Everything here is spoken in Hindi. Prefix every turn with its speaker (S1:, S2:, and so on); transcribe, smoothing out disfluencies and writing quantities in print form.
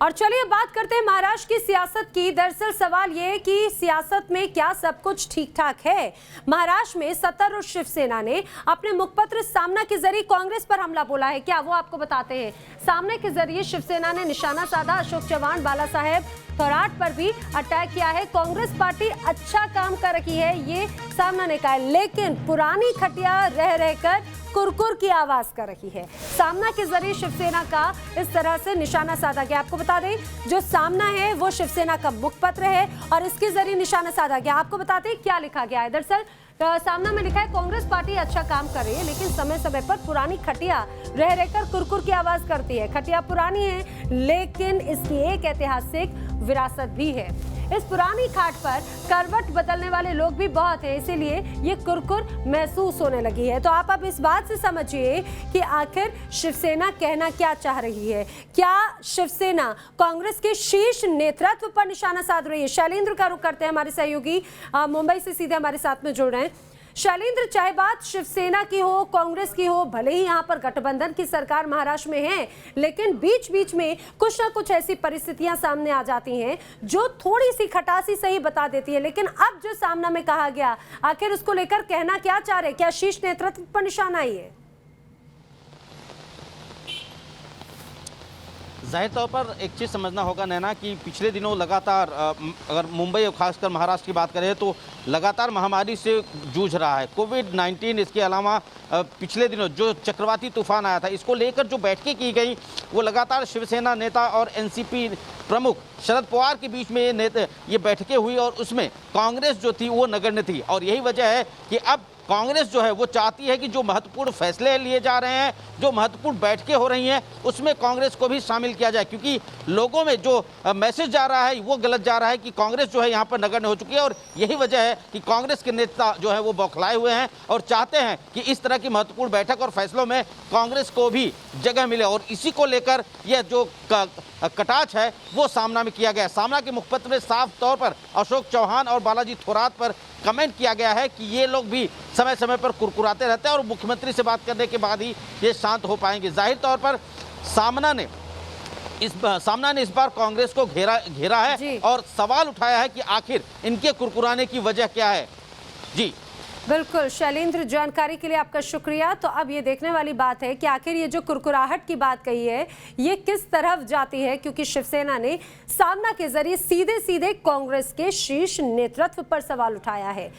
S1: और चलिए बात करते हैं महाराष्ट्र की सियासत की। दरअसल सवाल ये है कि सियासत में क्या सब कुछ ठीक ठाक है। महाराष्ट्र में सत्तारूढ़ शिवसेना ने अपने मुखपत्र सामना के जरिए कांग्रेस पर हमला बोला है। क्या वो आपको बताते हैं। सामने के जरिए शिवसेना ने निशाना साधा अशोक चव्हाण, बाला साहेब थोराट पर भी अटैक किया है। कांग्रेस पार्टी अच्छा काम कर रही है, ये सामना ने कहा, लेकिन पुरानी खटिया रह रहकर कुरकुर की आवाज कर रही है। सामना के जरिए शिवसेना का इस तरह से निशाना साधा गया। आपको बता दें, जो सामना है वो शिवसेना का मुखपत्र है और इसके जरिए निशाना साधा गया। आपको बताते हैं क्या लिखा गया है। दरअसल सामना में लिखा है, कांग्रेस पार्टी अच्छा काम कर रही है, लेकिन समय समय पर पुरानी खटिया रह रहकर कुरकुर की आवाज करती है। खटिया पुरानी है, लेकिन इसकी एक ऐतिहासिक विरासत भी है। इस पुरानी खाट पर करवट बदलने वाले लोग भी बहुत हैं, इसीलिए ये कुरकुर महसूस होने लगी है। तो आप अब इस बात से समझिए कि आखिर शिवसेना कहना क्या चाह रही है। क्या शिवसेना कांग्रेस के शीर्ष नेतृत्व पर निशाना साध रही है। शैलेंद्र का रुख करते हैं, हमारे सहयोगी मुंबई से सीधे हमारे साथ में जुड़ रहे हैं। शैलेंद्र, चाहे बात शिवसेना की हो, कांग्रेस की हो, भले ही यहाँ पर गठबंधन की सरकार महाराष्ट्र में है, लेकिन बीच बीच में कुछ ना कुछ ऐसी परिस्थितियां सामने आ जाती हैं जो थोड़ी सी खटासी सही बता देती है। लेकिन अब जो सामना में कहा गया, आखिर उसको लेकर कहना क्या चाह रहे, क्या शीर्ष नेतृत्व पर निशाना ही है।
S2: जाहिर तौर पर एक चीज़ समझना होगा नैना कि पिछले दिनों लगातार अगर मुंबई और खासकर महाराष्ट्र की बात करें तो लगातार महामारी से जूझ रहा है कोविड-19। इसके अलावा पिछले दिनों जो चक्रवाती तूफान आया था, इसको लेकर जो बैठकें की गई वो लगातार शिवसेना नेता और एनसीपी प्रमुख शरद पवार के बीच में ये बैठकें हुई और उसमें कांग्रेस जो थी वो नगण्य थी। और यही वजह है कि अब कांग्रेस जो है वो चाहती है कि जो महत्वपूर्ण फैसले लिए जा रहे हैं, जो महत्वपूर्ण बैठकें हो रही हैं, उसमें कांग्रेस को भी शामिल किया जाए, क्योंकि लोगों में जो मैसेज जा रहा है वो गलत जा रहा है कि कांग्रेस जो है यहाँ पर नगण्य हो चुकी है। और यही वजह है कि कांग्रेस के नेता जो है वो बौखलाए हुए हैं और चाहते हैं कि इस तरह की महत्वपूर्ण बैठक और फैसलों में कांग्रेस को भी जगह मिले। और इसी को लेकर यह जो कटाक्ष है वो सामना में किया गया। सामना के मुखपत्र में साफ तौर पर अशोक चौहान और बालाजी थोराट पर कमेंट किया गया है कि ये लोग भी समय समय पर कुरकुराते रहते हैं और मुख्यमंत्री से बात करने के बाद ही ये शांत हो पाएंगे। जाहिर तौर पर सामना ने इस बार कांग्रेस को घेरा है और सवाल उठाया है कि आखिर इनके कुरकुराने की वजह क्या है। जी
S1: बिल्कुल शैलेंद्र, जानकारी के लिए आपका शुक्रिया। तो अब ये देखने वाली बात है कि आखिर ये जो कुरकुराहट की बात कही है ये किस तरफ जाती है, क्योंकि शिवसेना ने सामना के जरिए सीधे सीधे कांग्रेस के शीर्ष नेतृत्व पर सवाल उठाया है।